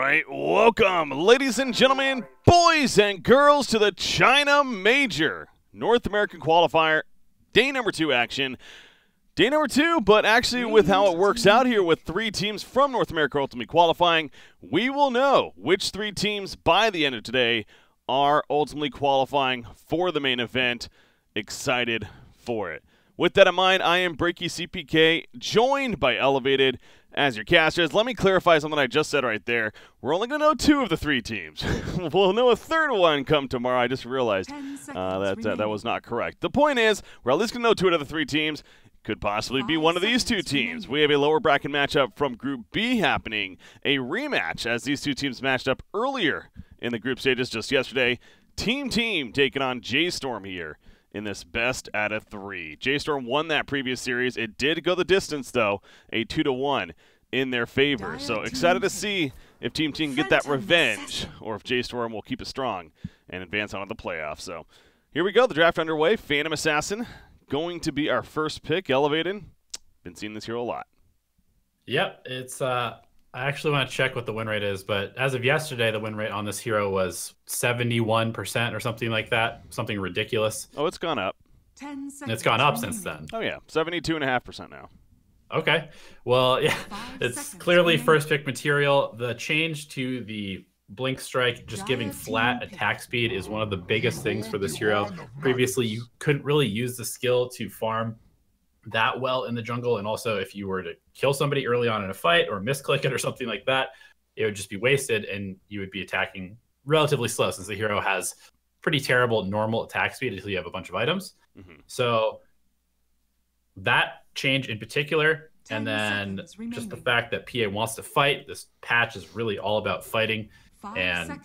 right, welcome, ladies and gentlemen, boys and girls, to the China Major North American Qualifier, day number 2 action. Day number 2, but actually with how it works out here with 3 teams from North America ultimately qualifying, we will know which 3 teams by the end of today are ultimately qualifying for the main event. Excited for it. With that in mind, I am BreakyCPK, joined by Elevated as your casters. Let me clarify something I just said right there. We're only going to know 2 of the 3 teams. We'll know a third one come tomorrow. I just realized that was not correct. The point is, we're at least going to know 2 out of the 3 teams. Could possibly be one of these 2 teams. We have a lower bracket matchup from Group B happening. A rematch as these 2 teams matched up earlier in the group stages just yesterday. Team taking on J.Storm here in this best out of 3. J.Storm won that previous series. It did go the distance, though, a 2-1 in their favor. So excited to see if Team can get that revenge, or if J.Storm will keep it strong and advance on to the playoffs. So here we go, the draft underway. Phantom Assassin going to be our first pick. Elevated. Been seeing this hero a lot. Yep, it's I actually want to check what the win rate is, but as of yesterday, the win rate on this hero was 71% or something like that. Something ridiculous. Oh, it's gone up. 10 seconds. It's gone up since then. Oh, yeah. 72.5% now. Okay. Well, yeah, it's clearly first pick material. The change to the blink strike, just giving flat attack speed, is one of the biggest things for this hero. Previously, you couldn't really use the skill to farm that well in the jungle, and also if you were to kill somebody early on in a fight or misclick it or something like that, it would just be wasted and you would be attacking relatively slow, since the hero has pretty terrible normal attack speed until you have a bunch of items. So that change in particular, and then just the fact that PA wants to fight, this patch is really all about fighting, and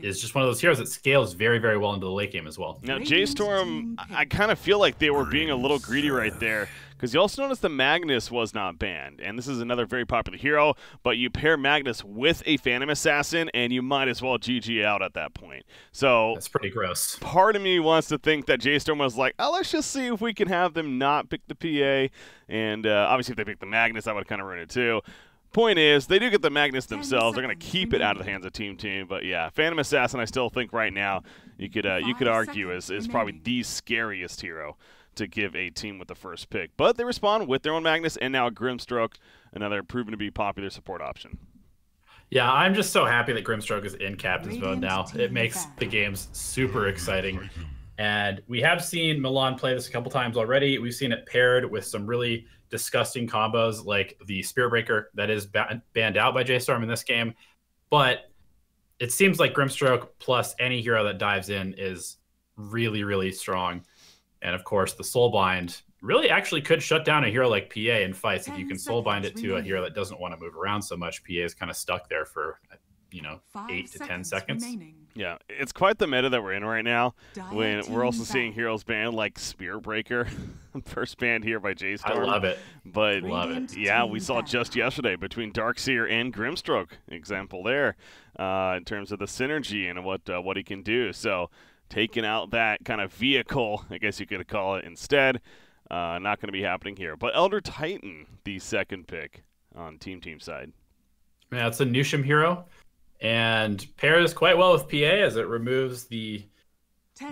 is just one of those heroes that scales very, very well into the late game as well. Now, J.Storm, I kind of feel like they were being a little greedy right there, because you also notice the Magnus was not banned, and this is another very popular hero, but you pair Magnus with a Phantom Assassin, and you might as well GG out at that point. So that's pretty gross. Part of me wants to think that J.Storm was like, oh, let's just see if we can have them not pick the PA, and obviously if they pick the Magnus, that would kind of ruin it too. Point is, they do get the Magnus themselves. They're going to keep it out of the hands of Team. But yeah, Phantom Assassin, I still think right now you could argue is probably the scariest hero to give a team with the first pick. But they respond with their own Magnus, and now a Grimstroke, another proven to be popular support option. Yeah, I'm just so happy that Grimstroke is in Captain's mode now. It makes the games super exciting. And we have seen Milan play this a couple times already. We've seen it paired with some really disgusting combos like the Spirit Breaker that is banned out by J.Storm in this game. But it seems like Grimstroke plus any hero that dives in is really, really strong. And of course, the Soulbind really actually could shut down a hero like PA in fights. If you can Soulbind it to a hero that doesn't want to move around so much, PA is kind of stuck there for 8 to 10 seconds. Yeah, it's quite the meta that we're in right now, when we're also seeing heroes banned like Spirit Breaker, first banned here by J.Storm. I love it. But yeah, we saw just yesterday between Darkseer and Grimstroke, example there, in terms of the synergy and what he can do. So taking out that kind of vehicle, I guess you could call it instead, not going to be happening here. But Elder Titan, the second pick on Team side. Yeah, it's a Nushim hero, and pairs quite well with PA as it removes the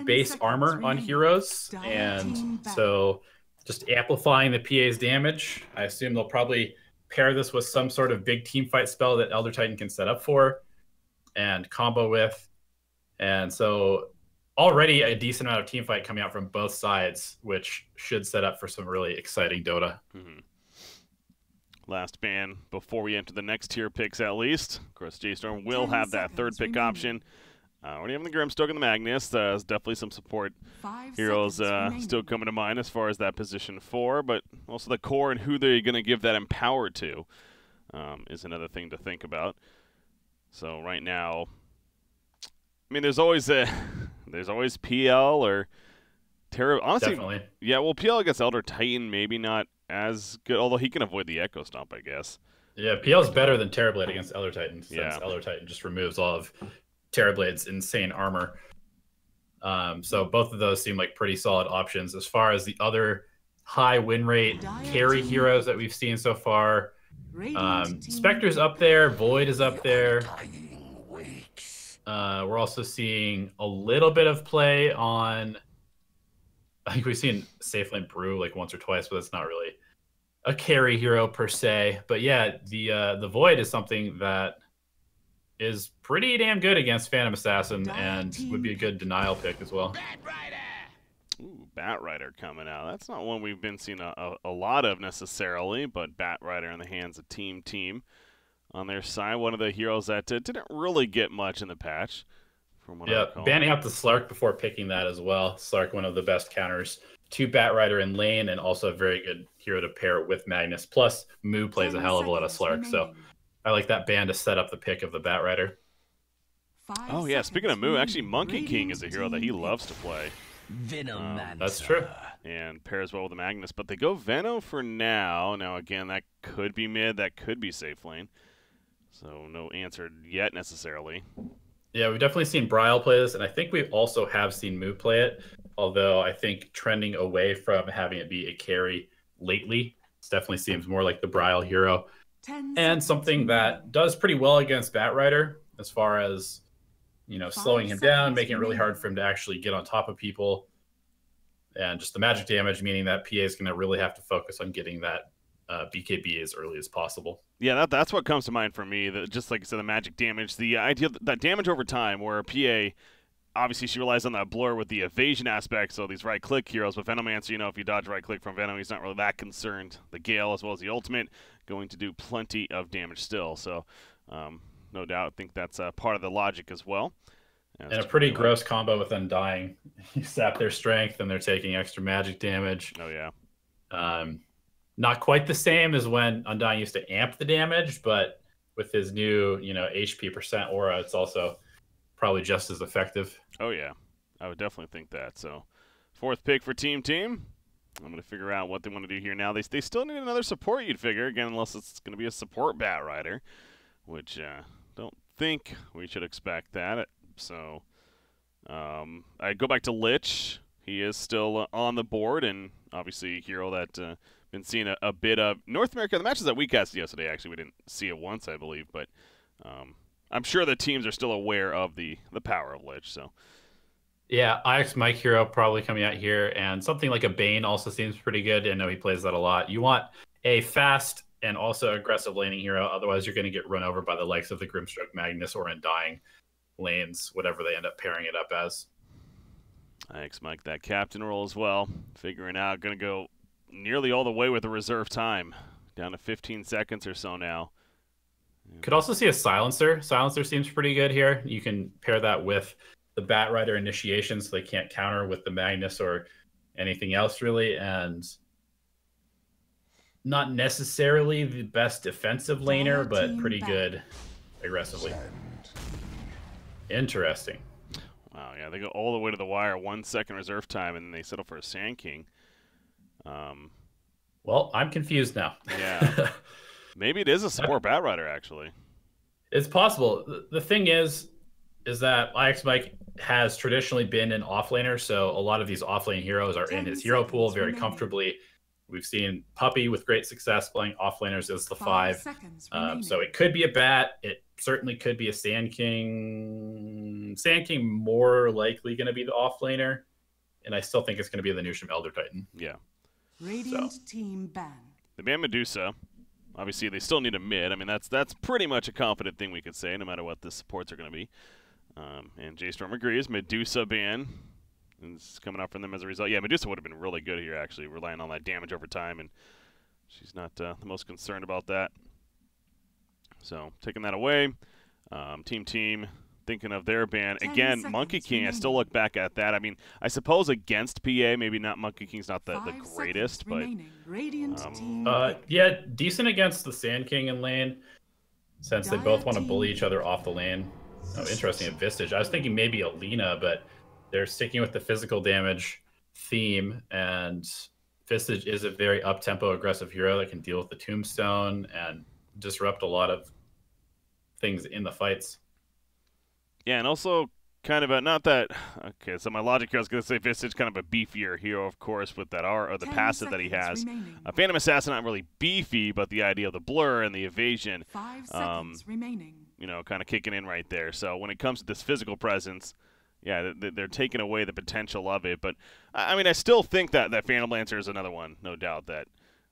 base armor on heroes, and so just amplifying the PA's damage. I assume they'll probably pair this with some sort of big team fight spell that Elder Titan can set up for and combo with. And so already a decent amount of team fight coming out from both sides, which should set up for some really exciting Dota. Last ban before we enter the next tier picks, at least. Of course, J.Storm will have that third pick option. Already having the Grimstroke and the Magnus. There's definitely some support heroes still coming to mind as far as that position 4, but also the core and who they're going to give that empower to is another thing to think about. So right now, I mean, there's always PL or Terra. Honestly, definitely. Yeah, well, PL against Elder Titan, maybe not as good, although he can avoid the Echo Stomp, I guess. Yeah, PL's better than Terrorblade against Elder Titan, since Elder Titan just removes all of Terrorblade's insane armor. So both of those seem like pretty solid options. As far as the other high win rate carry heroes that we've seen so far, Spectre's up there. Void is up there. We're also seeing a little bit of play on... I think we've seen Safe Lane Brew like once or twice, but it's not really a carry hero per se. But yeah, the Void is something that is pretty damn good against Phantom Assassin and would be a good denial pick as well. Ooh, Batrider coming out. That's not one we've been seeing a lot of necessarily, but Batrider in the hands of Team on their side. One of the heroes that didn't really get much in the patch. Yeah, banning out the Slark before picking that as well. Slark, one of the best counters to Batrider in lane, and also a very good hero to pair with Magnus. Plus, Moo plays a hell of a lot of Slark, so I like that ban to set up the pick of the Batrider. Oh yeah, speaking of Moo, actually Monkey King is a hero that he loves to play. That's true. And pairs well with the Magnus, but they go Veno for now. Now again, that could be mid, that could be safe lane. So no answer yet necessarily. Yeah, we've definitely seen Bryle play this, and I think we also have seen Moo play it, although I think trending away from having it be a carry lately. It definitely seems more like the Bryle hero. And something that does pretty well against Batrider as far as, you know, slowing him down, making it really hard for him to actually get on top of people. And just the magic damage, meaning that PA is going to really have to focus on getting that BKB as early as possible. Yeah, that's what comes to mind for me. Just like I said, the magic damage, the idea that damage over time, where PA, obviously she relies on that blur with the evasion aspect, so these right-click heroes, but Venomancer, you know, if you dodge right-click from Venom, he's not really that concerned. The Gale, as well as the ultimate, going to do plenty of damage still, so no doubt I think that's part of the logic as well. And a pretty gross combo with Undying. You sap their strength, and they're taking extra magic damage. Oh, yeah. Not quite the same as when Undying used to amp the damage, but with his new, you know, HP percent aura, it's also probably just as effective. Oh, yeah. I would definitely think that. So, fourth pick for Team. I'm going to figure out what they want to do here now. They still need another support, you'd figure, again, unless it's going to be a support Batrider, which don't think we should expect that. So, I go back to Lich. He is still on the board, and obviously a hero that been seeing a bit of North America. The matches that we casted yesterday, actually, we didn't see it once, I believe, but I'm sure the teams are still aware of the power of Lich. So, yeah, IX Mike hero probably coming out here, and something like a Bane also seems pretty good. I know he plays that a lot. You want a fast and also aggressive laning hero, otherwise you're going to get run over by the likes of the Grimstroke Magnus or Undying lanes, whatever they end up pairing it up as. IX Mike, that captain role as well, figuring out, going to go nearly all the way with the reserve time, down to 15 seconds or so now. Could also see a Silencer. Silencer seems pretty good here. You can pair that with the Batrider initiation, so they can't counter with the Magnus or anything else really, and not necessarily the best defensive laner, but pretty good aggressively. Interesting. Wow, yeah, they go all the way to the wire, 1 second reserve time, and then they settle for a Sand King. Well, I'm confused now. Yeah. Maybe it is a support Batrider, actually. It's possible. The thing is that IX Mike has traditionally been an offlaner, so a lot of these offlane heroes are in his hero pool very comfortably. We've seen Puppy with great success playing offlaners as the 5. So it could be a Bat. It certainly could be a Sand King. Sand King more likely going to be the offlaner, and I still think it's going to be the Nusham Elder Titan. Yeah. Radiant team ban. The ban Medusa. Obviously, they still need a mid. I mean, that's pretty much a confident thing we could say, no matter what the supports are going to be. And J.Storm agrees. Medusa ban is coming out from them as a result. Yeah, Medusa would have been really good here, actually, relying on that damage over time, and she's not the most concerned about that. So, taking that away. Team, thinking of their ban. Again, Monkey King, I still look back at that. I mean, I suppose against PA, maybe not Monkey King's not the greatest, but... yeah, decent against the Sand King in lane, since they both want to bully each other off the lane. Oh, interesting at Vistage. I was thinking maybe Alina, but they're sticking with the physical damage theme, and Vistage is a very up-tempo aggressive hero that can deal with the Tombstone and disrupt a lot of things in the fights. Yeah, and also kind of a, not that, okay, so my logic here, I was going to say Visage kind of a beefier hero, of course, with that R, or the passive that he has. Phantom Assassin not really beefy, but the idea of the blur and the evasion, 5 seconds remaining. you know, kind of kicking in right there. So when it comes to this physical presence, yeah, they're taking away the potential of it. But, I mean, I still think that Phantom Lancer is another one, no doubt, that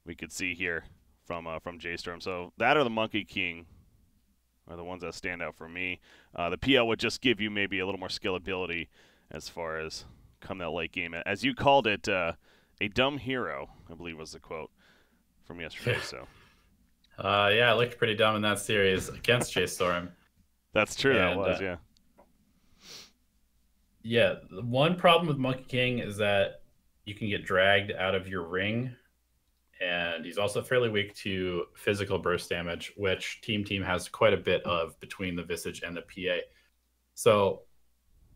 we could see here from J.Storm. So that or the Monkey King are the ones that stand out for me. The PL would just give you maybe a little more skill ability as far as come that late game. As you called it, a dumb hero, I believe was the quote from yesterday. So, yeah, it looked pretty dumb in that series against J.Storm. That's true, that was, yeah. Yeah, the one problem with Monkey King is that you can get dragged out of your ring, and he's also fairly weak to physical burst damage, which Team has quite a bit of between the Visage and the PA. So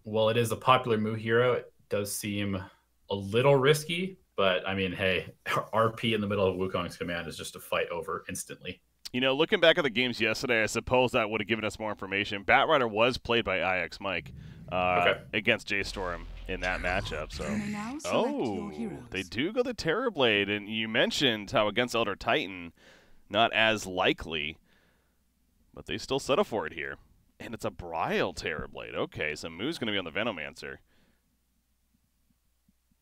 while it is a popular move hero, it does seem a little risky, but I mean, hey, RP in the middle of Wukong's command is just a fight over instantly. You know, looking back at the games yesterday, I suppose that would have given us more information. Batrider was played by IX Mike against J.Storm in that matchup. So, they do go the Terrorblade, and you mentioned how against Elder Titan, not as likely, but they still settle for it here. And it's a Brile Terrorblade. Okay, so Moo's going to be on the Venomancer.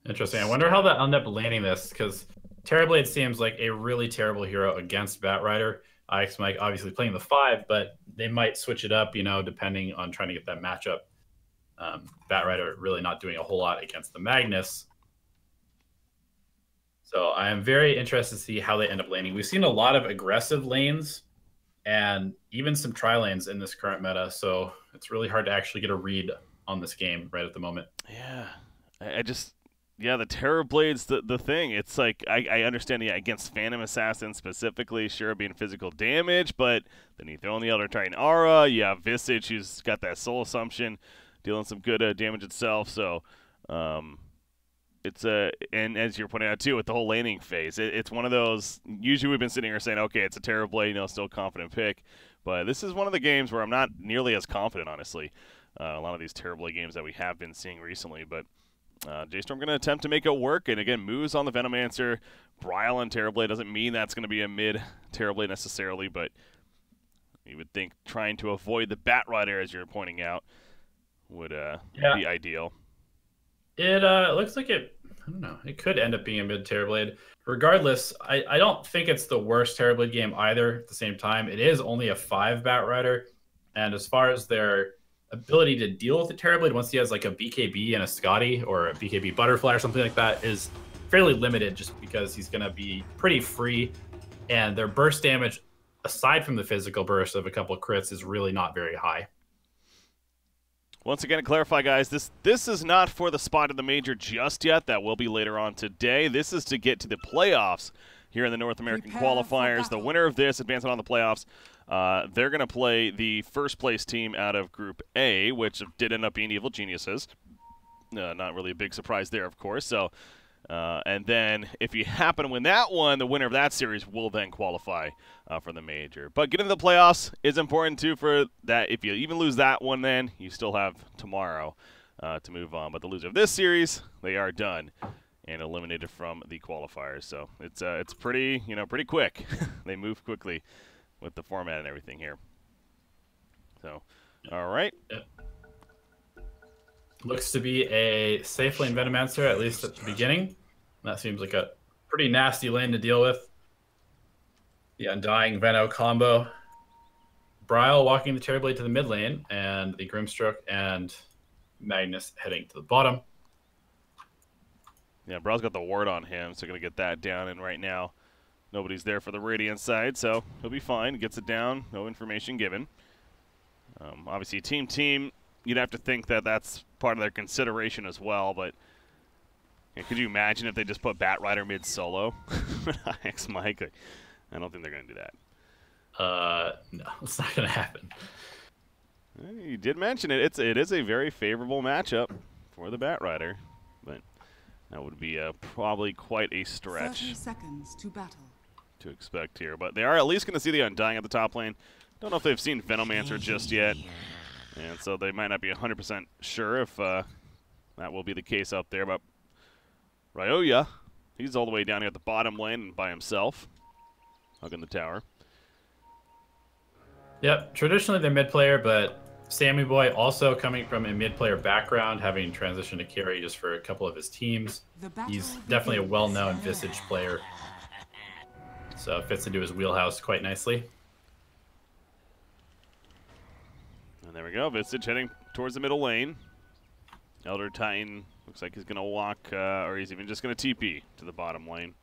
Interesting. I wonder how they'll end up landing this, because Terrorblade seems like a really terrible hero against Batrider. IX Mike obviously playing the 5, but they might switch it up, you know, depending on trying to get that matchup. Batrider really not doing a whole lot against the Magnus. So I am very interested to see how they end up laning. We've seen a lot of aggressive lanes and even some tri-lanes in this current meta, so it's really hard to actually get a read on this game right at the moment. Yeah, yeah, the Terrorblade's the thing. It's like, I understand, yeah, against Phantom Assassin specifically, sure, being physical damage, but then you throw in the Elder Titan Aura, you have Visage, who's got that Soul Assumption, dealing some good damage itself, so it's and as you're pointing out too, with the whole laning phase, it's one of those, usually we've been sitting here saying, okay, it's a Terrorblade, you know, still confident pick, but this is one of the games where I'm not nearly as confident, honestly. A lot of these Terrorblade games that we have been seeing recently, but J.Storm going to attempt to make it work, and again, moves on the Venomancer. Brile and Terrorblade doesn't mean that's going to be a mid Terrorblade necessarily, but you would think trying to avoid the Batrider, as you're pointing out, would be ideal. It looks like it, I don't know, it could end up being a mid Terrorblade. Regardless, I don't think it's the worst Terrorblade game either at the same time. It is only a 5 Batrider, and as far as their ability to deal with the Terrorblade once he has like a BKB and a Scotty or a BKB Butterfly or something like that is fairly limited, just because he's going to be pretty free, and their burst damage, aside from the physical burst of a couple of crits, is really not very high. Once again, to clarify, guys, this is not for the spot in the major just yet. That will be later on today. This is to get to the playoffs here in the North American qualifiers. The winner of this, advancing on the playoffs, they're going to play the first-place team out of Group A, which did end up being Evil Geniuses. Not really a big surprise there, of course. So, and then if you happen to win that one, the winner of that series will then qualify for the major. But getting to the playoffs is important, too, for that. If you even lose that one, then you still have tomorrow to move on. But the loser of this series, they are done and eliminated from the qualifiers. So it's pretty, pretty quick. They move quickly with the format and everything here. So, all right. Yeah. Looks to be a safe lane Venomancer, at least at the beginning. That seems like a pretty nasty lane to deal with. The Undying Veno combo. Brile walking the Terrorblade to the mid lane, and the Grimstroke and Magnus heading to the bottom. Yeah, Brile's got the ward on him, so going to get that down, and right now nobody's there for the Radiant side, so he'll be fine. He gets it down, no information given. Obviously, team, you'd have to think that that's part of their consideration as well, but could you imagine if they just put Batrider mid-solo? IX Mike, I don't think they're going to do that. No, it's not going to happen. You did mention it. It is a very favorable matchup for the Batrider, but that would be probably quite a stretch 30 seconds to battle. To expect here. But they are at least going to see the Undying at the top lane. Don't know if they've seen Venomancer just yet. And so they might not be 100% sure if that will be the case up there. But Ryoya, he's all the way down here at the bottom lane by himself, hugging the tower. Yep, traditionally they're mid player, but Sammy Boy also coming from a mid player background, having transitioned to carry just for a couple of his teams. He's definitely a well-known Visage player, so fits into his wheelhouse quite nicely. And there we go, Visage heading towards the middle lane. Elder Titan looks like he's going to walk, or he's even just going to TP to the bottom lane.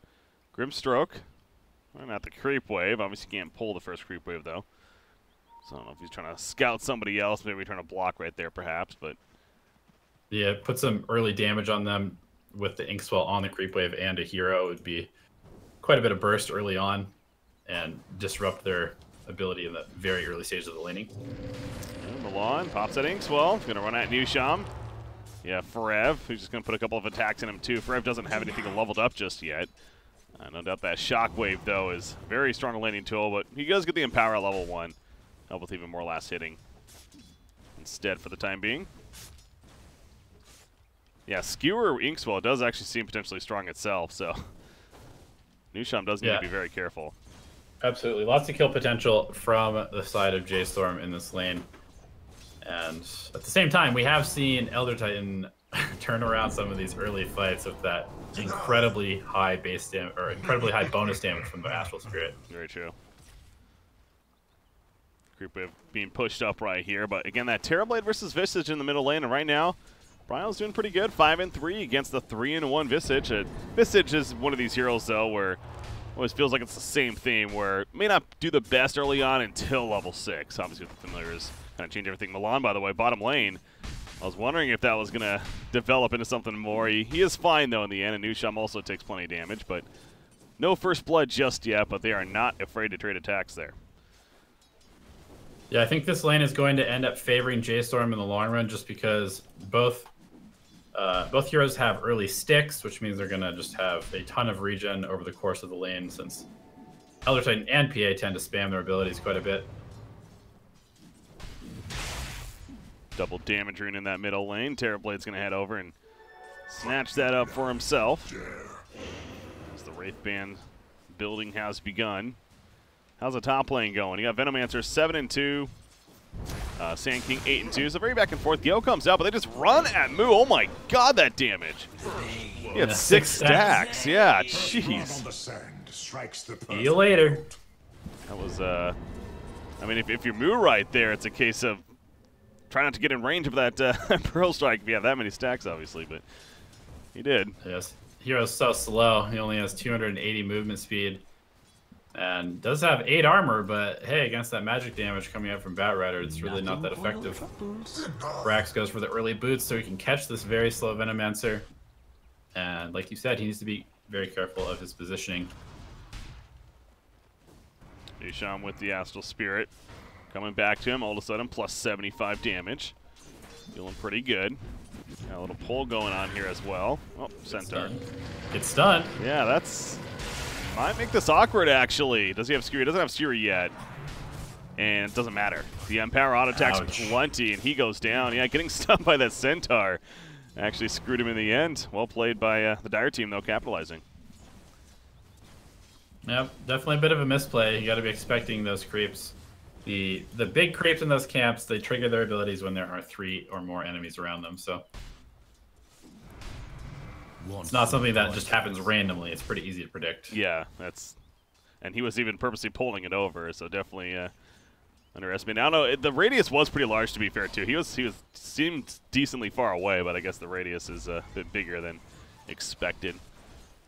Grimstroke, well, not the creep wave. Obviously can't pull the first creep wave, though. So I don't know if he's trying to scout somebody else, maybe trying to block right there perhaps, but... Yeah, put some early damage on them with the Inkswell on the creep wave and a hero. It would be quite a bit of burst early on and disrupt their ability in the very early stages of the laning. And Milan pops at Inkswell. He's going to run at Nusham. Yeah, Ferev, who's just going to put a couple of attacks in him too. Ferev doesn't have anything leveled up just yet. No doubt that Shockwave, though, is a very strong laning tool, but he does get the Empower at level 1. Help with even more last hitting instead for the time being. Yeah, Skewer Inkswell does actually seem potentially strong itself, so Nusham does need to be very careful. Absolutely. Lots of kill potential from the side of J.Storm in this lane. And at the same time, we have seen Elder Titan turn around some of these early fights with that incredibly high base damage, or incredibly high bonus damage from the Astral Spirit. Very true. Creep wave being pushed up right here, but again, that Terrorblade versus Visage in the middle lane, and right now, Bryle's doing pretty good, 5-3 against the 3-1 Visage. Visage is one of these heroes, though, where it always feels like it's the same theme, where it may not do the best early on until level 6. Obviously, with the familiars, kind of change everything. Milan, by the way, bottom lane. I was wondering if that was going to develop into something more. He is fine, though, in the end, and Nusham also takes plenty of damage, but no first blood just yet, but they are not afraid to trade attacks there. Yeah, I think this lane is going to end up favoring J.Storm in the long run just because both heroes have early sticks, which means they're going to just have a ton of regen over the course of the lane since Elder Titan and PA tend to spam their abilities quite a bit. Double damage rune in that middle lane. Terrorblade's going to head over and snatch that up for himself. As the Wraith Band building has begun. How's the top lane going? You got Venomancer 7-2. Sand King 8-2. So very back and forth. Gale comes out, but they just run at Moo. Oh my god, that damage. He had 6 stacks. Yeah, jeez. See you later. That was, I mean, if you're Moo right there, it's a case of try not to get in range of that Pearl Strike if you have that many stacks, obviously, but he did. Yes. Hero's so slow. He only has 280 movement speed. And does have 8 armor, but hey, against that magic damage coming out from Batrider, it's really not that effective. Brax goes for the early boots so he can catch this very slow Venomancer. And like you said, he needs to be very careful of his positioning. Nusham with the Astral Spirit. Coming back to him, all of a sudden, plus 75 damage. Feeling pretty good. Got a little pull going on here as well. Oh, Centaur. It's stunned. Yeah, that's... might make this awkward, actually. Does he have Skewer? He doesn't have Skewer yet. And it doesn't matter. The Empower auto attacks plenty, and he goes down. Yeah, getting stunned by that Centaur actually screwed him in the end. Well played by the Dire team, though, capitalizing. Yep, definitely a bit of a misplay. You got to be expecting those creeps. The big creeps in those camps, they trigger their abilities when there are 3 or more enemies around them, so... it's not something that just happens randomly. It's pretty easy to predict. Yeah, that's... and he was even purposely pulling it over, so definitely underestimated. I don't know, the radius was pretty large, to be fair, too. He seemed decently far away, but I guess the radius is a bit bigger than expected.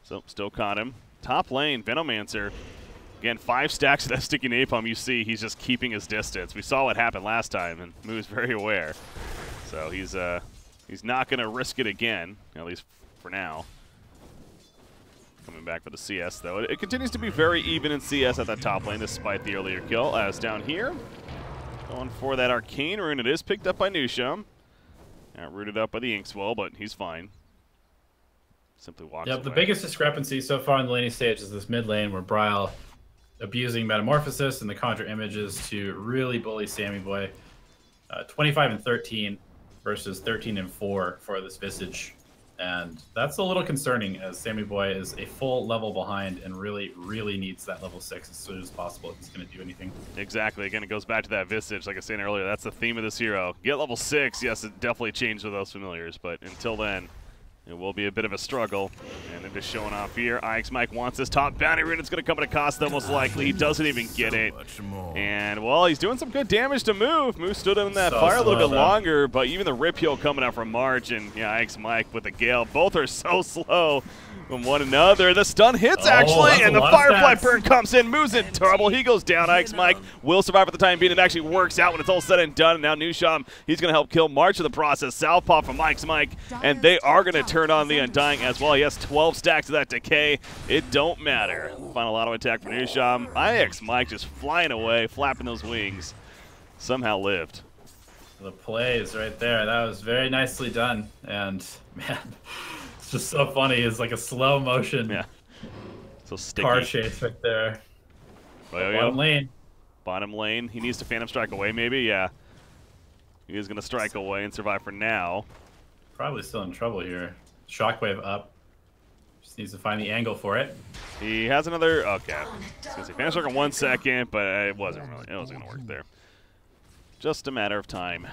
So, still caught him. Top lane, Venomancer. Again, 5 stacks of that sticky napalm. You see, he's just keeping his distance. We saw what happened last time, and Moo's very aware. So he's not going to risk it again, at least for now. Coming back for the CS, though. It continues to be very even in CS at that top lane, despite the earlier kill. As down here, going for that Arcane Rune. It is picked up by Nusham. Rooted up by the Inkswell, but he's fine. Simply walks away. The biggest discrepancy so far in the laning stage is this mid lane where Bryle abusing Metamorphosis and the Conjure Images to really bully Sammy Boy. 25 and 13 versus 13 and 4 for this Visage. And that's a little concerning, as Sammy Boy is a full level behind and really, really needs that level 6 as soon as possible if he's going to do anything. Exactly. Again, it goes back to that Visage. Like I was saying earlier, that's the theme of this hero. Get level 6. Yes, it definitely changed with those familiars, but until then, it will be a bit of a struggle. And it is showing off here. IX Mike wants this top bounty rune. It's going to come at a cost, though, most likely. He doesn't even get it. And, well, he's doing some good damage to Move. Move stood in that fire a little bit longer, but even the rip heal coming out from March and, yeah, IX Mike with the Gale. Both are so slow from one another. The stun hits, actually, and the Firefly burn comes in. Moves in trouble. He goes down. IX Mike will survive for the time being. It actually works out when it's all said and done. And now Nusham, he's going to help kill March in the process. Southpaw from IX Mike, and they are going to turn on the Undying as well. He has 12 stacks of that decay. It don't matter. Final auto attack for Nusham. IX Mike just flying away, flapping those wings. Somehow lived. The plays right there. That was very nicely done. And, man, it's just so funny. It's like a slow motion so sticky. Car chase right there. Bottom lane. Bottom lane. He needs to Phantom Strike away, maybe? Yeah. He is going to strike away and survive for now. Probably still in trouble here. Shockwave up. Just needs to find the angle for it. He has another. Okay. I was going to say Phantom Strike in 1 second, but it wasn't going to work there. Just a matter of time.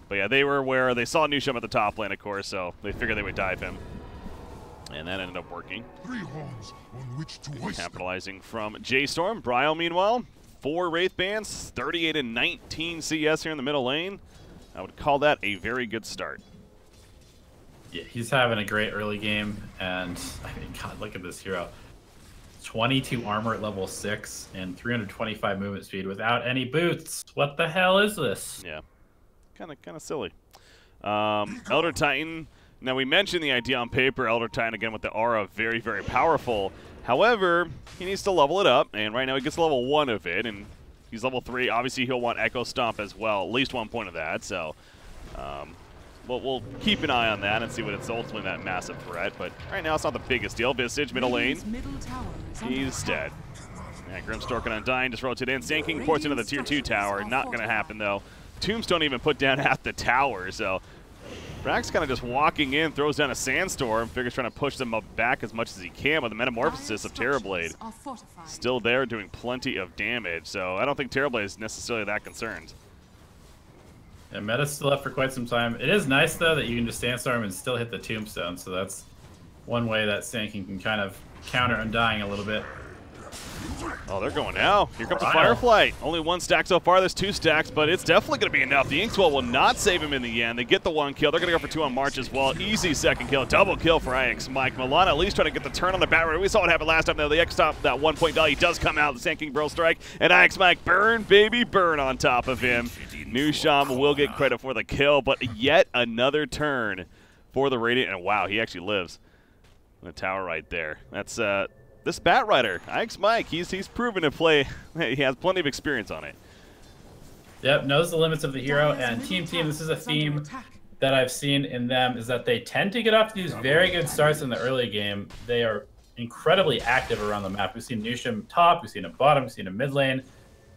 But yeah, they were aware. They saw Nusham at the top lane, of course, so they figured they would dive him. And that ended up working. Capitalizing from J.Storm. Bryle, meanwhile, 4 Wraith Bands, 38 and 19 CS here in the middle lane. I would call that a very good start. Yeah, he's having a great early game, and I mean, God, look at this hero. 22 armor at level 6 and 325 movement speed without any boots. What the hell is this? Yeah, kind of silly. Elder Titan. Now, we mentioned the idea on paper, Elder Titan, again, with the aura, very, very powerful. However, he needs to level it up, and right now he gets level 1 of it, and he's level 3. Obviously, he'll want Echo Stomp as well, at least 1 point of that, so we'll keep an eye on that and see what it's ultimately that massive threat, but right now it's not the biggest deal. Visage, middle lane, he's dead. Yeah, Grimstork and Undying just rotate in. Sand King ports into the tier 2 tower, not going to happen, though. Tombstone even put down half the tower, so Brax kind of just walking in, throws down a Sandstorm, figures trying to push them up back as much as he can with the Metamorphosis of Terrorblade. Still there, doing plenty of damage, so I don't think Terrorblade is necessarily that concerned. Yeah, meta's still up for quite some time. It is nice, though, that you can just Sandstorm and still hit the Tombstone, so that's one way that Sand King can kind of counter Undying a little bit. Oh, they're going now. Here comes the Firefly. Only 1 stack so far. There's 2 stacks, but it's definitely going to be enough. The Inkswell will not save him in the end. They get the 1 kill. They're going to go for 2 on March as well. Easy second kill. Double kill for IX Mike. Milan at least trying to get the turn on the bat. We saw what happened last time, though. The X-Top, that 1 point value does come out. The Sand King Burl Strike. And IX Mike, burn, baby, burn on top of him. Nusham will get credit for the kill, but yet another turn for the Radiant. And wow, he actually lives. The tower right there. That's this Bat Rider, IX Mike, he's proven to play. He has plenty of experience on it. Yep, knows the limits of the hero, and Team, this is a theme that I've seen in them, is that they tend to get off to these very good starts in the early game. They are incredibly active around the map. We've seen Nusham top, we've seen him bottom, we've seen him mid lane,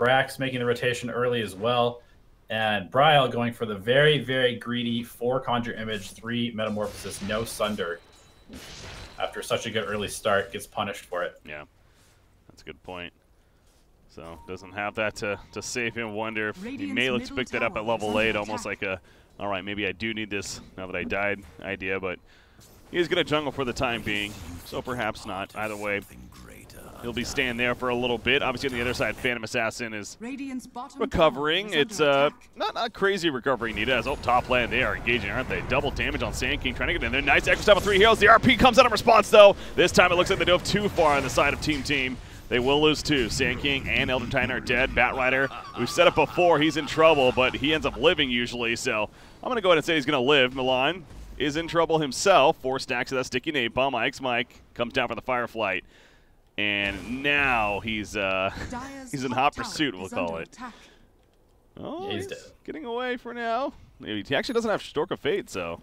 Brax making the rotation early as well, and Bryle going for the very, very greedy 4 Conjure Image, 3 Metamorphosis, no Sunder. After such a good early start, gets punished for it. Yeah, that's a good point. So, doesn't have that to save him. Wonder if he may look to pick that up at level 8, almost like a, all right, maybe I do need this now that I died idea, but he's going to jungle for the time being, so perhaps not. Either way, he'll be staying there for a little bit. Obviously, on the other side, Phantom Assassin is recovering. It's not crazy recovery needed. As top lane, they are engaging, aren't they? Double damage on Sand King, trying to get in there. Nice extra step with 3 heroes. The RP comes out of response, though. This time, it looks like they dove too far on the side of Team. They will lose 2. Sand King and Elder Titan are dead. Bat Rider, we've said it before, he's in trouble, but he ends up living usually. So I'm going to go ahead and say he's going to live. Milan is in trouble himself. 4 stacks of that sticky napalm. IX Mike comes down for the Fireflight. And now he's in hot pursuit, we'll call it. Oh, yeah, he's getting away for now. Maybe he actually doesn't have Stork of Fate, so.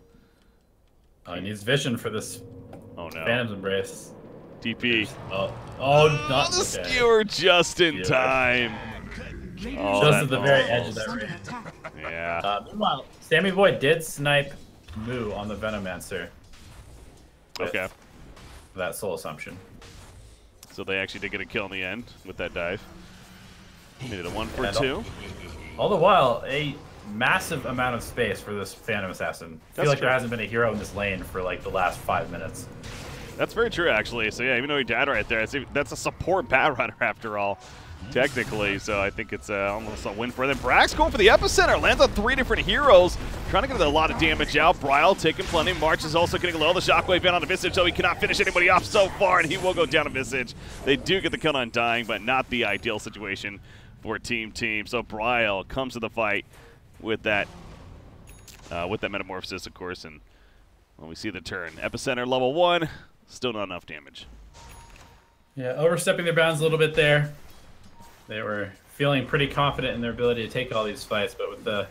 He needs vision for this. Oh no. Phantom's Embrace. TP. Not the skewer just in time. Oh, Just that- at the very edge of Is that under range. attack. Yeah. Meanwhile, Sammy Boy did snipe Moo on the Venomancer. with Okay. That soul assumption. So they actually did get a kill in the end with that dive. Made it a 1 for And 2. All the while, a massive amount of space for this Phantom Assassin. I feel That's like true. there hasn't been a hero in this lane for like the last 5 minutes. That's very true, actually. So yeah, even though he died right there, that's a support Bat Runner after all, technically. So I think it's almost a win for them. Brax going for the epicenter, lands on 3 different heroes, trying to get a lot of damage out. Bryle taking plenty. March is also getting low. The shockwave in on the Visage, so he cannot finish anybody off so far, and he will go down to Visage. They do get the kill on dying, but not the ideal situation for Team. So Bryle comes to the fight with that metamorphosis, of course, and when we see the turn, epicenter level 1. Still not enough damage. Yeah, overstepping their bounds a little bit there. They were feeling pretty confident in their ability to take all these fights, but with the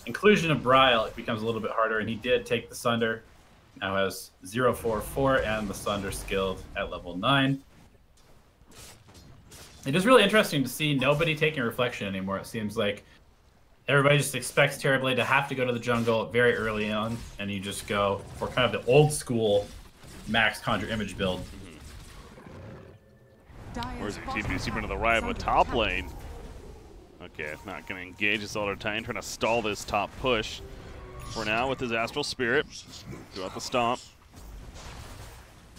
inclusion of Bryle, it becomes a little bit harder, and he did take the Sunder. Now has 0-4-4 and the Sunder skilled at level 9. It is really interesting to see nobody taking Reflection anymore. It seems like everybody just expects Terrorblade to have to go to the jungle very early on, and you just go for kind of the old school max Conjure Image build. Where's your TP super into the right, but top lane. Okay, not going to engage this Elder Titan, trying to stall this top push for now with his Astral Spirit throughout the stomp.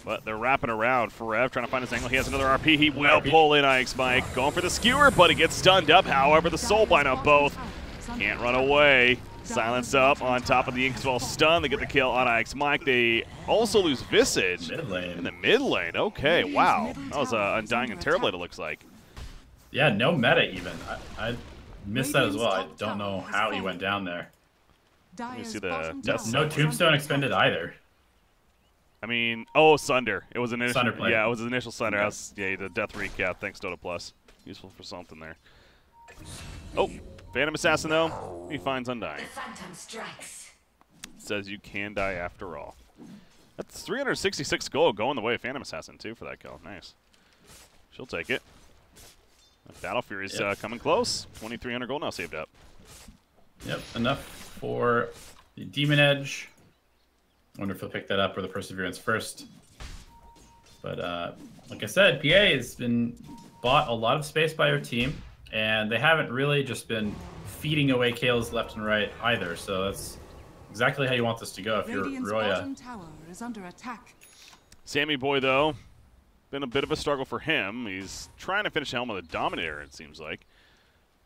But they're wrapping around. Forev trying to find his angle. He has another RP. He will pull in Ike's Mike. Going for the skewer, but he gets stunned up. However, the Soulbind on both. Can't run away. Silence up on top of the Inkswell stun. They get the kill on Ike's Mike. They also lose Visage Mid lane. in the mid lane. Okay, wow. That was Undying and Terrorblade, it looks like. Yeah, no meta even. I missed that as well. I don't know how he went down there. Let me see the death No Tombstone expended either. I mean, oh, Sunder. It was an initial. Sunder play. Yeah, it was an initial Sunder. Okay. Yeah, the death recap. Thanks, Dota Plus. Useful for something there. Oh, Phantom Assassin though. He finds Undying. Phantom strikes. Says you can die after all. That's 366 gold going the way of Phantom Assassin too for that kill. Nice. She'll take it. Battle Fury's coming close. 2,300 gold now saved up. Yep, enough for the Demon Edge. Wonder if he'll pick that up or the Perseverance first. But like I said, PA has been bought a lot of space by her team, and they haven't really just been feeding away kills left and right either. So that's exactly how you want this to go if you're Radiant's Roya. bottom tower is under attack. Sammy Boy though, been a bit of a struggle for him. He's trying to finish Helm with a Dominator, it seems like,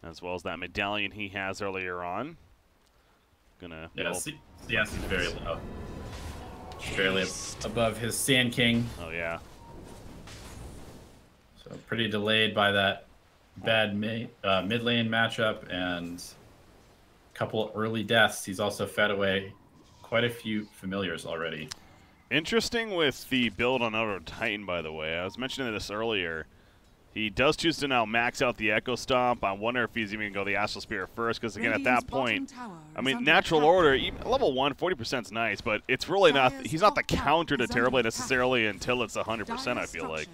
as well as that medallion he has earlier on. Gonna Yeah, CS is very low. Barely above his Sand King. Oh yeah. So pretty delayed by that bad mid lane matchup and a couple early deaths. He's also fed away quite a few familiars already. Interesting with the build on Elder Titan, by the way. I was mentioning this earlier. He does choose to now max out the Echo Stomp. I wonder if he's even going to go the Astral Spirit first, because again, at that point, I mean, natural order, even level 1, 40% is nice, but it's really not, he's not the counter to Terrorblade necessarily until it's 100%, I feel like.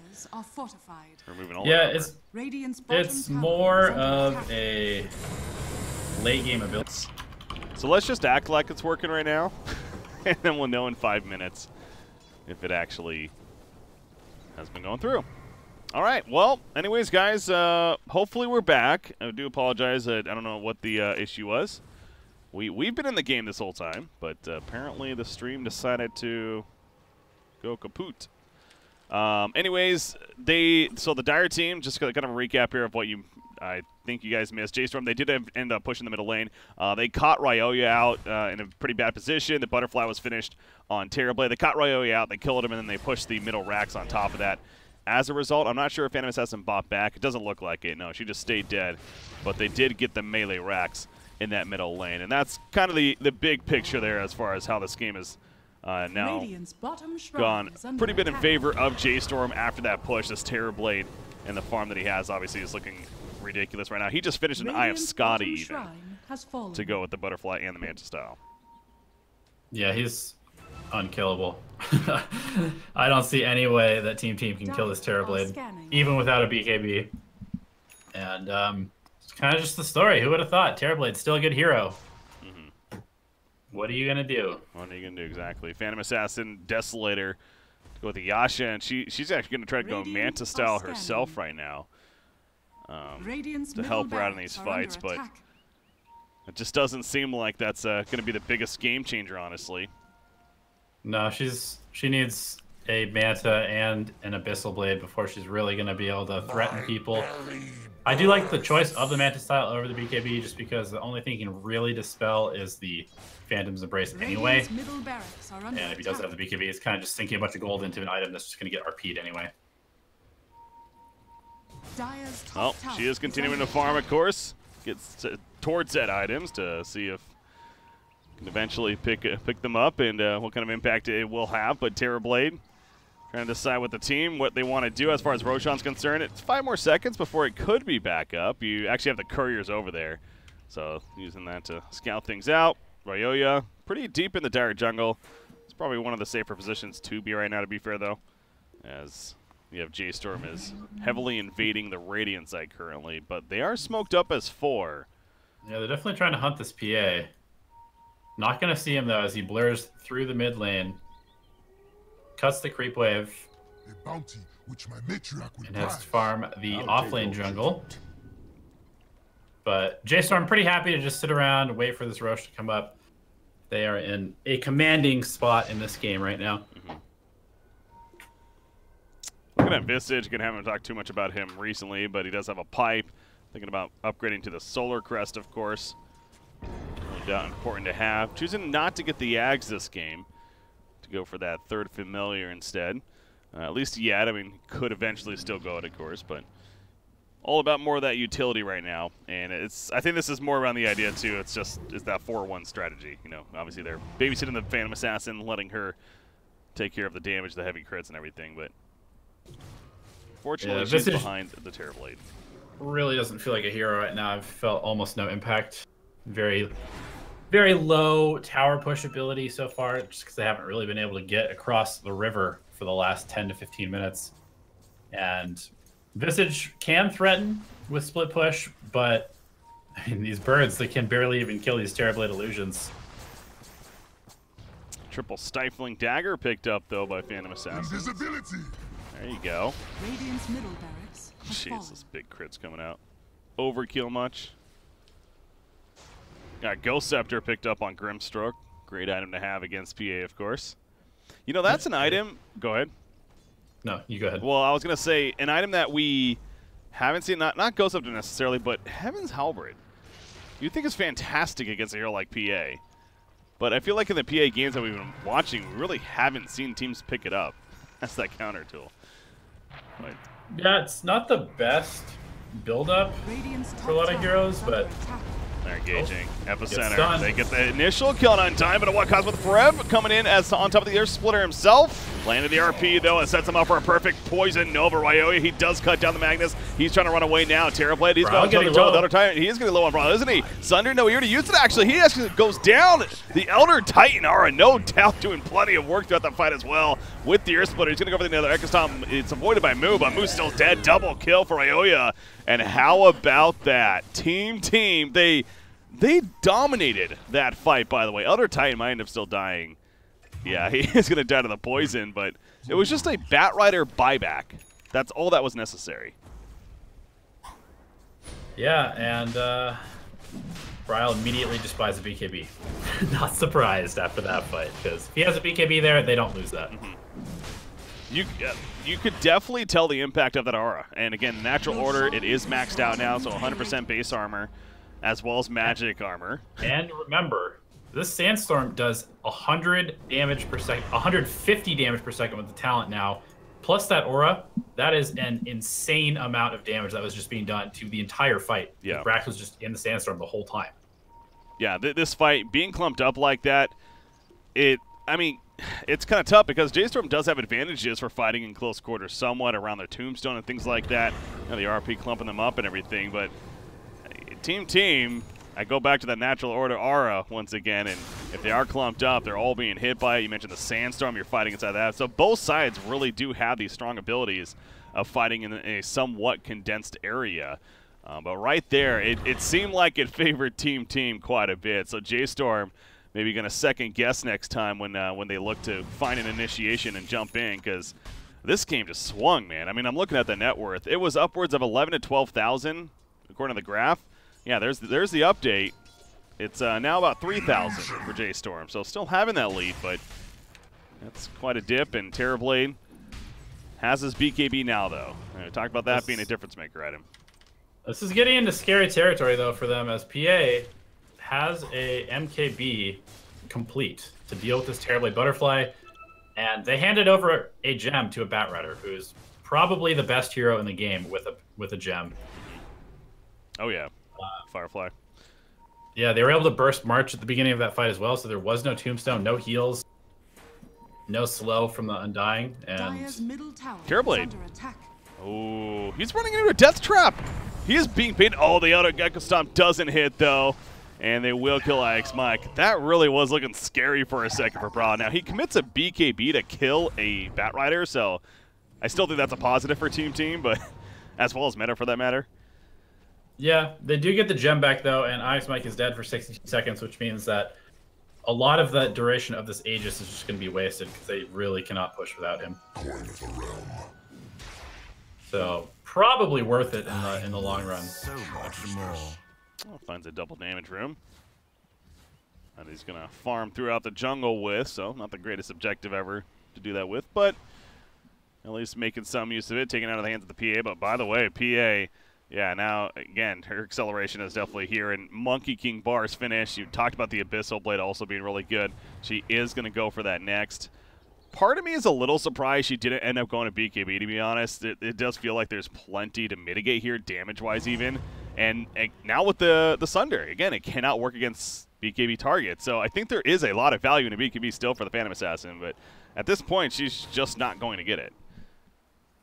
Removing all Yeah, the it's more of a late game ability. So let's just act like it's working right now, and then we'll know in 5 minutes if it actually has been going through. All right, well, anyways, guys, hopefully we're back. I do apologize. I don't know what the issue was. We've been in the game this whole time, but apparently the stream decided to go kaput. Anyways, so the Dire team, just kind of a recap here of what I think you guys missed. J.Storm, they did end up pushing the middle lane. They caught Ryoya out in a pretty bad position. The Butterfly was finished on Terrorblade. They caught Ryoya out, they killed him, and then they pushed the middle racks on top of that. As a result, I'm not sure if Phantom Assassin bought back. It doesn't look like it. No, she just stayed dead. But they did get the melee racks in that middle lane. And that's kind of the big picture there as far as how this game is now gone pretty bit in favor of J.Storm after that push. This Terrorblade and the farm that he has obviously is looking ridiculous right now. He just finished an Eye of Scotty even to go with the Butterfly and the Manta style. Yeah, he's unkillable. I don't see any way that Team can kill this Terrorblade, even without a BKB. And It's kind of just the story. Who would have thought? Terrorblade's still a good hero. What are you gonna do? What are you gonna do exactly? Phantom Assassin, Desolator, to go with the Yasha, and she's actually gonna try to go Manta style herself right now to help her out in these fights, but it just doesn't seem like that's gonna be the biggest game changer, honestly. No, she needs a Manta and an Abyssal Blade before she's really gonna be able to threaten people. I do like the choice of the Manta style over the BKB just because the only thing he can really dispel is the Phantom's Embrace anyway. And if he doesn't have the BKB, it's kind of just sinking a bunch of gold into an item that's just going to get RP'd anyway. Well, she is continuing to farm, of course. Gets towards that items to see if can eventually pick them up and what kind of impact it will have. But Terrorblade trying to decide with the team what they want to do as far as Roshan's concerned. It's 5 more seconds before it could be back up. You actually have the couriers over there, so using that to scout things out. Ryoya, pretty deep in the dire jungle. It's probably one of the safer positions to be right now, to be fair, though, as you have J.Storm is heavily invading the Radiant side currently, but they are smoked up as 4. Yeah, they're definitely trying to hunt this PA. Not going to see him, though, as he blurs through the mid lane. Cuts the creep wave. A bounty which my matriarch would and has to farm the offlane jungle. But J.Storm pretty happy to just sit around and wait for this Rosh to come up. They are in a commanding spot in this game right now. Looking at Visage, gonna haven't talked too much about him recently, but he does have a pipe. Thinking about upgrading to the Solar Crest, of course. No doubt important to have. Choosing not to get the Ags this game, to go for that 3rd familiar instead. At least yet. I mean, could eventually still go it, of course, but all about more of that utility right now. And I think this is more around the idea too. It's that 4-1 strategy. You know, obviously they're babysitting the Phantom Assassin, letting her take care of the damage, the heavy crits, and everything. But fortunately, she's behind the Terrorblade. Really doesn't feel like a hero right now. I've felt almost no impact. Very, very low tower push ability so far, just because they haven't really been able to get across the river for the last 10 to 15 minutes. And Visage can threaten with split push, but I mean, these birds, they can barely even kill these Terrorblade illusions. Triple stifling dagger picked up though by Phantom Assassin. There you go. Radiant's middle barracks Jesus, big crits coming out. Overkill much. Got Ghost Scepter picked up on Grimstroke. Great item to have against PA, of course. You know, that's an item. Go ahead. No, you go ahead. Well, I was going to say, an item that we haven't seen, not Ghost Scepter necessarily, but Heaven's Halberd. You think is fantastic against a hero like PA. But I feel like in the PA games that we've been watching, we really haven't seen teams pick it up. That's that counter tool. But yeah, it's not the best build-up for a lot of heroes, but they're engaging. Epicenter. They get the initial kill on time, but a what cause with Forev coming in as on top of the Air Splitter himself. Landed the RP though and sets him up for a perfect poison Nova Ryoya. He does cut down the Magnus. He's trying to run away now. Terrorblade, he's going to toe the Elder Titan. He is getting low on Brawl, isn't he? Sunder, no, he already used it actually. He actually goes down. The Elder Titan are no doubt doing plenty of work throughout the fight as well with the Air Splitter. He's going to go for the other Echo Stomp. It's avoided by Moo, but Moo's still dead. Double kill for Ryoya. And how about that? Team, they dominated that fight, by the way. Elder Titan might end up still dying. Yeah, he is going to die to the poison, but it was just a Batrider buyback. That's all that was necessary. Yeah, and Bryle immediately just buys a BKB. Not surprised after that fight, because if he has a BKB there, they don't lose that. You could definitely tell the impact of that aura. And again, natural order, it is maxed out now, so 100% base armor, as well as magic armor. And remember, this Sandstorm does 100 damage per second, 150 damage per second with the talent now. Plus that aura, that is an insane amount of damage that was just being done to the entire fight. Yeah. Brax was just in the Sandstorm the whole time. Yeah, this fight, being clumped up like that, I mean, it's kind of tough because J.Storm does have advantages for fighting in close quarters somewhat around their tombstone and things like that. You know, the RP clumping them up and everything, but team, I go back to that natural order aura once again, and if they are clumped up, they're all being hit by it. You mentioned the Sandstorm, you're fighting inside that. So both sides really do have these strong abilities of fighting in a somewhat condensed area. But right there, it seemed like it favored Team quite a bit. So J.Storm maybe going to second guess next time when they look to find an initiation and jump in, because this game just swung, man. I mean, I'm looking at the net worth. It was upwards of 11 to 12,000 according to the graph. Yeah, there's the update. It's now about 3,000 for J.Storm. So still having that lead, but that's quite a dip. And Terrorblade has his BKB now, though. We talked about that being a difference maker item. This is getting into scary territory, though, for them, as PA has a MKB complete to deal with this Terrorblade Butterfly, and they handed over a gem to a Batrider, who's probably the best hero in the game with a gem. Oh, yeah. Firefly. Yeah, they were able to burst March at the beginning of that fight as well, so there was no Tombstone, no heals, no slow from the Undying, and Terrorblade. Oh, he's running into a death trap. He is being paid. Oh, the auto Gecko Stomp doesn't hit, though. And they will kill IX Mike. That really was looking scary for a second for Brawl. Now, he commits a BKB to kill a Batrider, so I still think that's a positive for Team, but as well as meta for that matter. Yeah, they do get the gem back, though, and IX Mike is dead for 60 seconds, which means that a lot of the duration of this Aegis is just going to be wasted because they really cannot push without him. So probably worth it in the long run. So much more. Oh, finds a double damage room that he's gonna farm throughout the jungle with. So not the greatest objective ever to do that with, but at least making some use of it, taking it out of the hands of the PA. But by the way, PA, yeah, now again her acceleration is definitely here. And Monkey King Bar's finish. You talked about the Abyssal Blade also being really good. She is gonna go for that next. Part of me is a little surprised she didn't end up going to BKB, to be honest. It does feel like there's plenty to mitigate here, damage-wise even. And now with the Sunder, again, it cannot work against BKB targets. So I think there is a lot of value in a BKB still for the Phantom Assassin, but at this point, she's just not going to get it.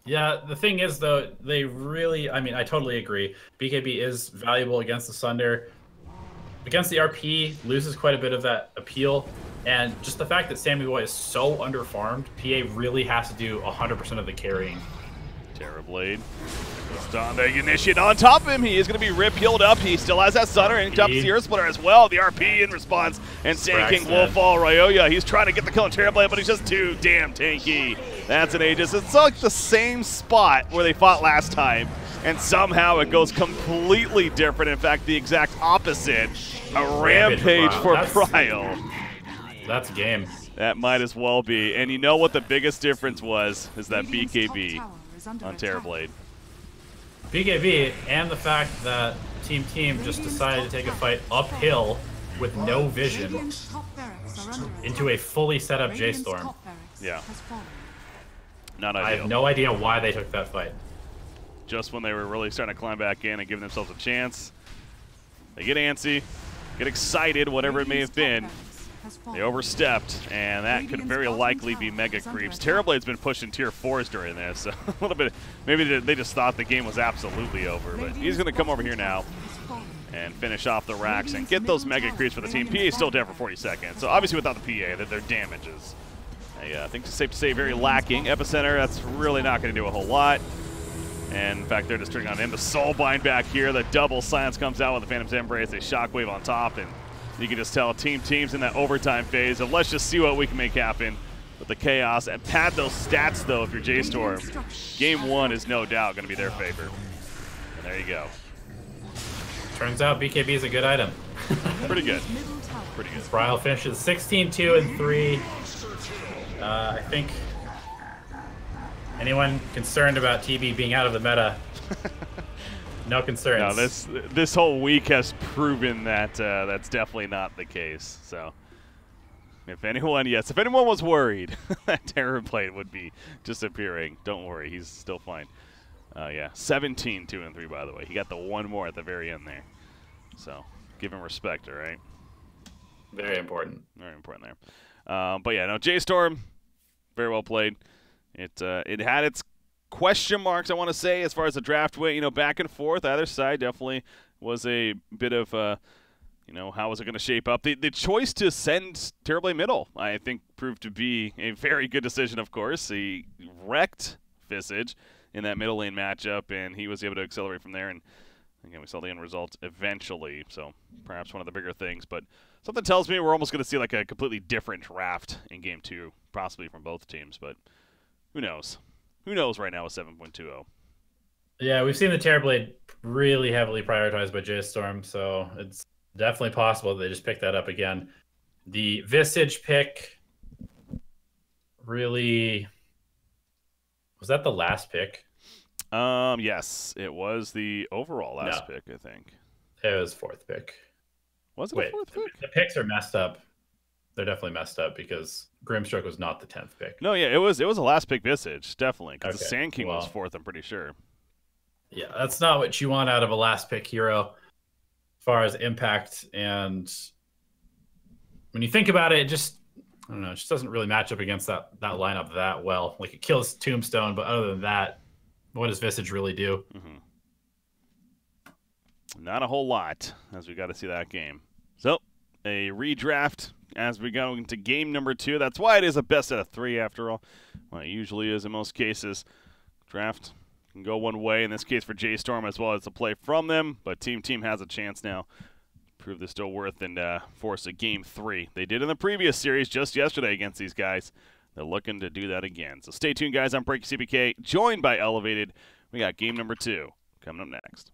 Yeah, the thing is, though, they really, I mean, I totally agree. BKB is valuable against the Sunder. Against the RP, loses quite a bit of that appeal. And just the fact that Sammy Boy is so underfarmed, PA really has to do 100% of the carrying. Terrorblade. The initiate on top of him. He is going to be healed up. He still has that Sunder and top Zero Splitter as well. The RP in response. And Sand King will fall. Ryoya, he's trying to get the kill on Terrorblade, but he's just too damn tanky. That's an Aegis. It's like the same spot where they fought last time. And somehow it goes completely different. In fact, the exact opposite. A rampage for Cryo. That's game. That might as well be. And you know what the biggest difference was? Is that BKB on Terrorblade. BKB and the fact that Team just decided to take a fight uphill with no vision into a fully set up J.Storm. Yeah. Not ideal. I have no idea why they took that fight. Just when they were really starting to climb back in and giving themselves a chance. They get antsy, get excited, whatever it may have been. They overstepped, and that could very likely be Mega Creeps. Terrorblade's been pushing tier 4s during this, so a little bit, maybe they just thought the game was absolutely over, but he's going to come over here now and finish off the racks and get those Mega Creeps for the team. PA is still dead for 40 seconds, so obviously without the PA, their damage is, I think it's safe to say, very lacking. Epicenter, that's really not going to do a whole lot. And in fact, they're just turning on him. The Soulbind back here, the double silence comes out with the Phantom's Embrace, a Shockwave on top, and you can just tell team's in that overtime phase of let's just see what we can make happen with the chaos and pad those stats though if you're J.Storm. Game 1 is no doubt going to be their favor. And there you go. Turns out BKB is a good item. Pretty good. Pretty good. Bryle finishes 16-2 and 3. I think anyone concerned about TB being out of the meta, no concerns. No, this whole week has proven that that's definitely not the case. So, if anyone was worried that Terrorblade would be disappearing, don't worry, he's still fine. Yeah, 17-2 and 3 by the way. He got the one more at the very end there. So, give him respect, all right? Very important. Very important there. But yeah, no, J.Storm, very well played. It had its question marks, I want to say, as far as the draft went, back and forth. Either side definitely was a bit of, how was it going to shape up? The choice to send Terrorblade middle, I think, proved to be a very good decision, of course. He wrecked Visage in that middle lane matchup, and he was able to accelerate from there and Again, we saw the end result eventually, so perhaps one of the bigger things. But something tells me we're almost going to see like a completely different draft in Game 2, possibly from both teams. But who knows? Who knows right now with 7.20? Yeah, we've seen the Terrorblade really heavily prioritized by J.Storm, so it's definitely possible they just pick that up again. The Visage pick really... Was that the last pick? Yes, it was the overall last pick, I think. It was 4th pick. Was it the 4th pick? The picks are messed up. They're definitely messed up because Grimstroke was not the 10th pick. No, yeah, it was a last pick Visage, definitely, because the Okay, Sand King was 4th, I'm pretty sure. Yeah, that's not what you want out of a last pick hero as far as impact. And when you think about it, it just, I don't know, it just doesn't really match up against that lineup that well. Like, it kills Tombstone, but other than that, what does Visage really do? Not a whole lot, as we got to see that game. So, a redraft as we go into game number 2. That's why it is a best out of 3, after all. Well, it usually is in most cases. Draft can go one way, in this case for J.Storm, as well as a play from them. But Team has a chance now to prove they're still worth and force a game 3. They did in the previous series just yesterday against these guys. They're looking to do that again. So stay tuned, guys. I'm BreakyCPK, joined by Elevated. We got game number 2 coming up next.